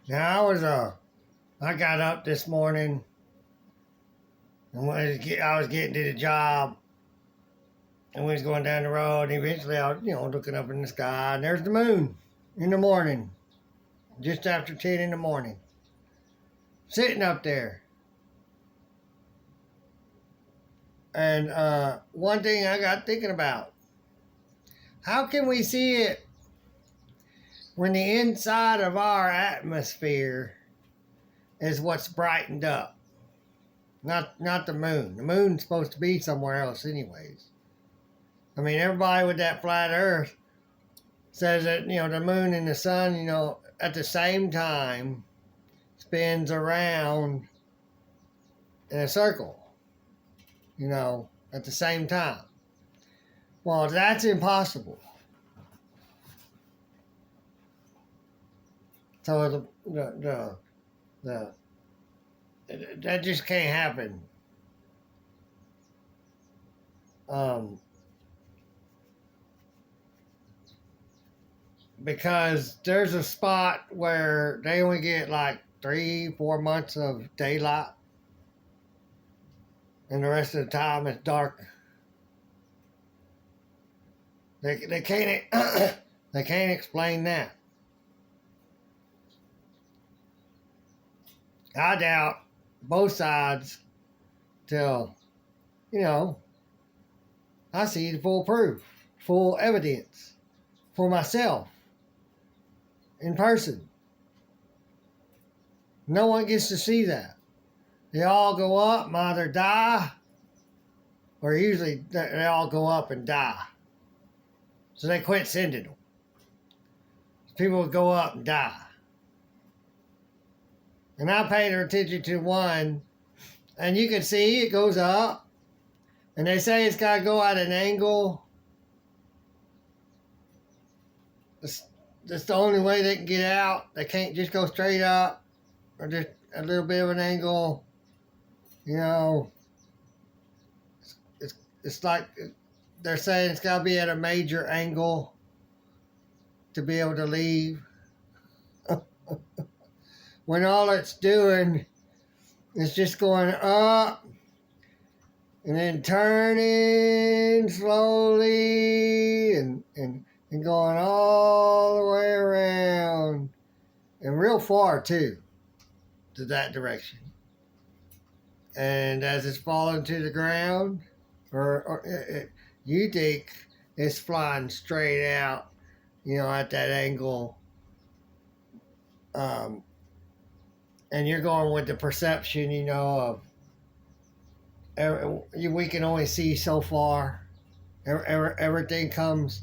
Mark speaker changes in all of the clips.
Speaker 1: Now I got up this morning and I was getting to the job, and we was going down the road, and eventually I was, looking up in the sky, and there's the moon in the morning, just after 10 in the morning, sitting up there. And one thing I got thinking about, how can we see it when the inside of our atmosphere is what's brightened up? Not the moon. The moon's supposed to be somewhere else anyways. I mean, everybody with that flat earth says that, the moon and the sun, at the same time spins around in a circle, at the same time. Well, that's impossible. So that just can't happen. Because there's a spot where they only get like 3-4 months of daylight, and the rest of the time it's dark. They can't they can't explain that. I doubt both sides till I see the full proof, full evidence for myself in person. No one gets to see that. They all go up and either die, or usually they all go up and die. So they quit sending them. People would go up and die. And I paid attention to one, and you can see it goes up, and they say it's got to go at an angle. That's the only way they can get out. They can't just go straight up, or just a little bit of an angle. It's like they're saying it's got to be at a major angle to be able to leave. When all it's doing is just going up and then turning slowly and going all the way around, and real far too, to that direction. And as it's falling to the ground, you think it's flying straight out, at that angle. And you're going with the perception, of we can only see so far. Everything comes,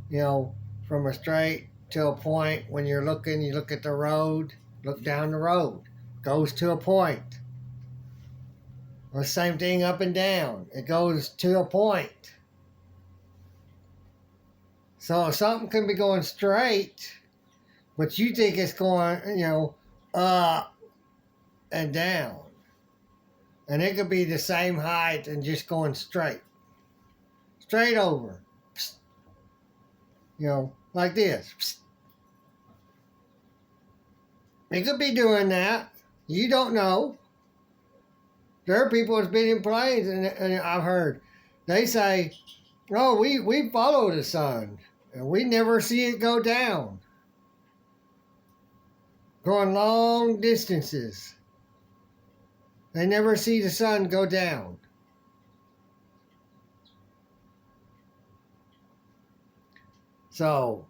Speaker 1: from a straight to a point. When you're looking, you look at the road, look down the road, goes to a point. Or the same thing up and down. It goes to a point. So something can be going straight, but you think it's going, up and down. And it could be the same height and just going straight. Straight over. Like this. It could be doing that. You don't know. There are people that's been in planes, and I've heard, they say, oh, we follow the sun, and we never see it go down. Going long distances. They never see the sun go down. So,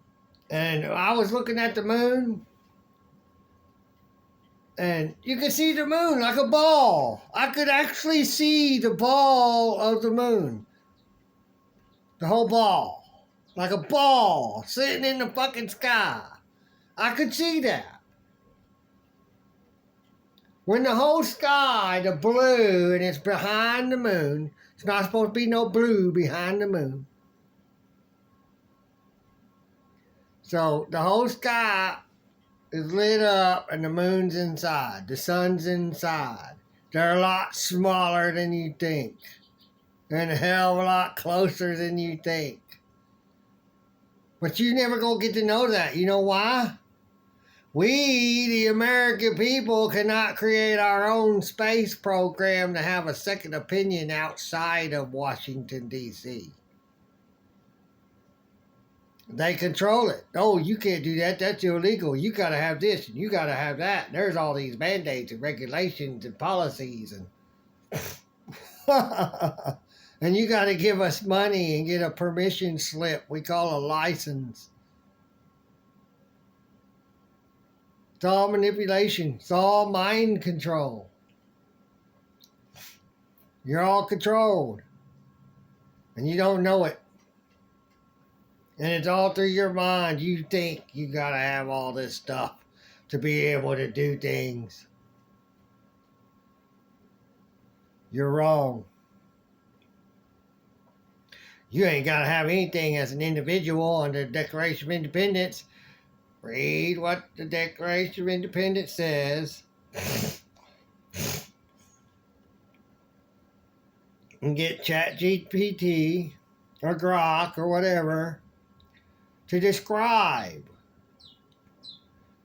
Speaker 1: and I was looking at the moon, and you could see the moon like a ball. I could actually see the ball of the moon. The whole ball. Like a ball sitting in the fucking sky. I could see that. When the whole sky, the blue, and it's behind the moon. It's not supposed to be no blue behind the moon. So the whole sky is lit up and the moon's inside. The sun's inside. They're a lot smaller than you think. And a hell of a lot closer than you think. But you never gonna get to know that. You know why? We, the American people, cannot create our own space program to have a second opinion outside of Washington, D.C. They control it. Oh, you can't do that. That's illegal. You got to have this and you got to have that. And there's all these mandates and regulations and policies and and you got to give us money and get a permission slip. We call a license. It's all manipulation. It's all mind control. You're all controlled. And you don't know it. And it's all through your mind. You think you got to have all this stuff to be able to do things. You're wrong. You ain't got to have anything as an individual under the Declaration of Independence. Read what the Declaration of Independence says. And get ChatGPT or Grok or whatever to describe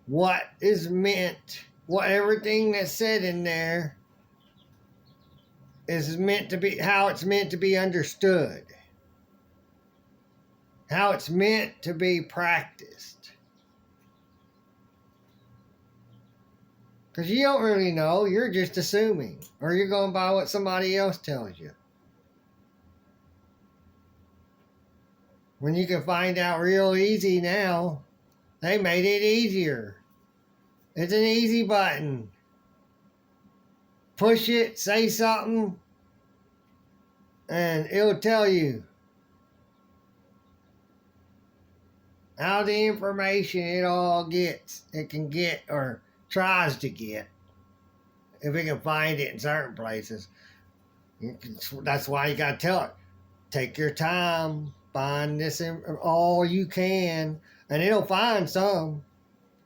Speaker 1: what is meant, what everything that's said in there is meant to be, how it's meant to be understood, how it's meant to be practiced. Because you don't really know, you're just assuming, or you're going by what somebody else tells you. When you can find out real easy now, they made it easier. It's an easy button. Push it, say something, and it'll tell you how the information it all gets, it can get, or tries to get, if it can find it in certain places. That's why you got to tell it. Take your time, find this all you can, and it'll find some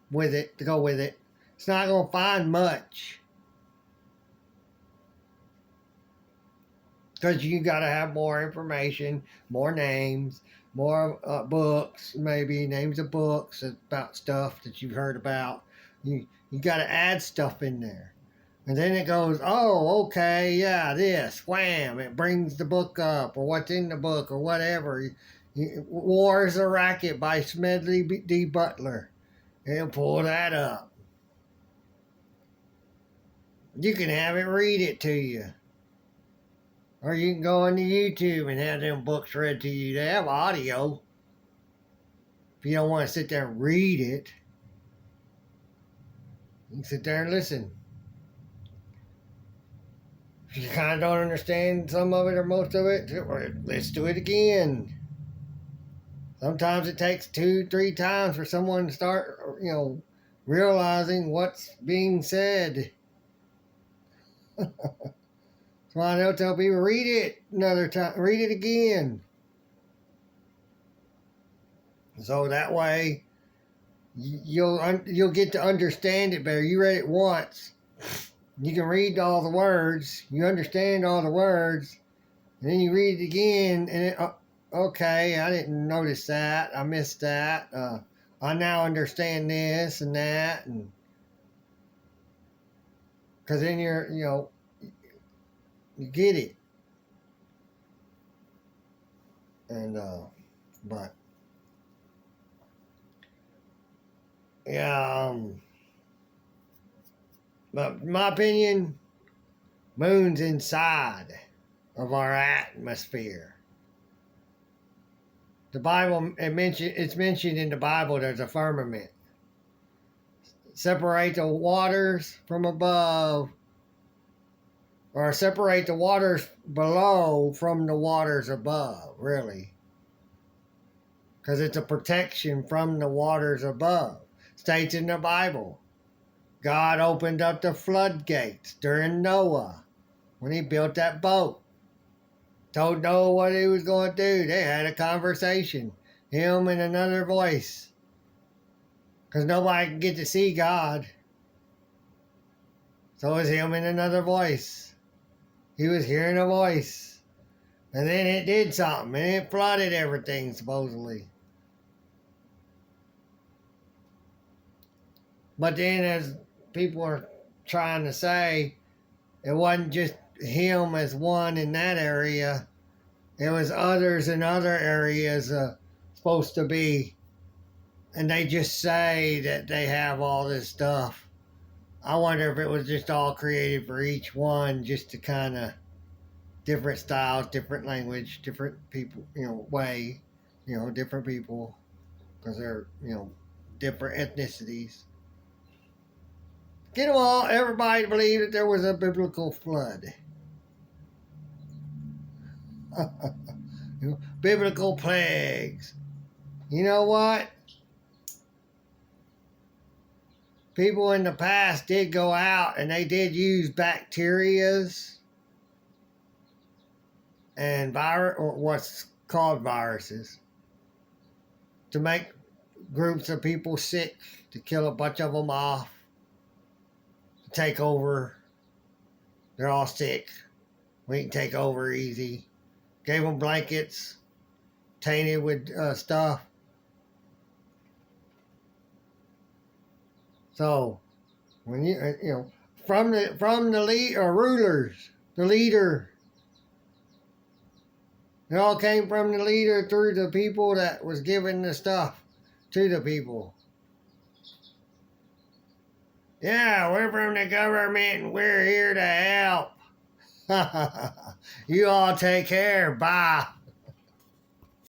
Speaker 1: with it to go with it. It's not going to find much. Because you got to have more information, more names, more books, maybe names of books about stuff that you've heard about. You got to add stuff in there. And then it goes, oh, okay, yeah, this, wham, it brings the book up, or what's in the book, or whatever. War is a Racket by Smedley D. Butler. It'll pull that up. You can have it read it to you. Or you can go into YouTube and have them books read to you. They have audio. If you don't want to sit there and read it, you can sit there and listen. If you kind of don't understand some of it or most of it, let's do it again. Sometimes it takes 2-3 times for someone to start, realizing what's being said. That's why they'll tell people, read it another time, read it again. So that way, you'll get to understand it better. You read it once, you can read all the words, you understand all the words, and then you read it again, and okay, I didn't notice that, I missed that, I now understand this and that, and because then you get it. And but yeah, but in my opinion, moon's inside of our atmosphere. The Bible, it's mentioned in the Bible, there's a firmament. Separate the waters from above, or separate the waters below from the waters above, really. Because it's a protection from the waters above. States in the Bible. God opened up the floodgates during Noah when he built that boat. Told Noah what he was going to do. They had a conversation. Him and another voice. Because nobody can get to see God. So it was him and another voice. He was hearing a voice. And then it did something. And it flooded everything, supposedly. But then, as people are trying to say, it wasn't just him as one in that area. It was others in other areas supposed to be. And they just say that they have all this stuff. I wonder if it was just all created for each one, just to kind of different styles, different language, different people, way, different people, because they're, different ethnicities. Get them all, everybody believed that there was a biblical flood. Biblical plagues. You know what? People in the past did go out and they did use bacterias and or what's called viruses, to make groups of people sick, to kill a bunch of them off, to take over. They're all sick. We can take over easy. Gave them blankets tainted with stuff. So when from the rulers, the leader, it all came from the leader through the people that was giving the stuff to the people. Yeah, we're from the government and we're here to help. You all take care. Bye.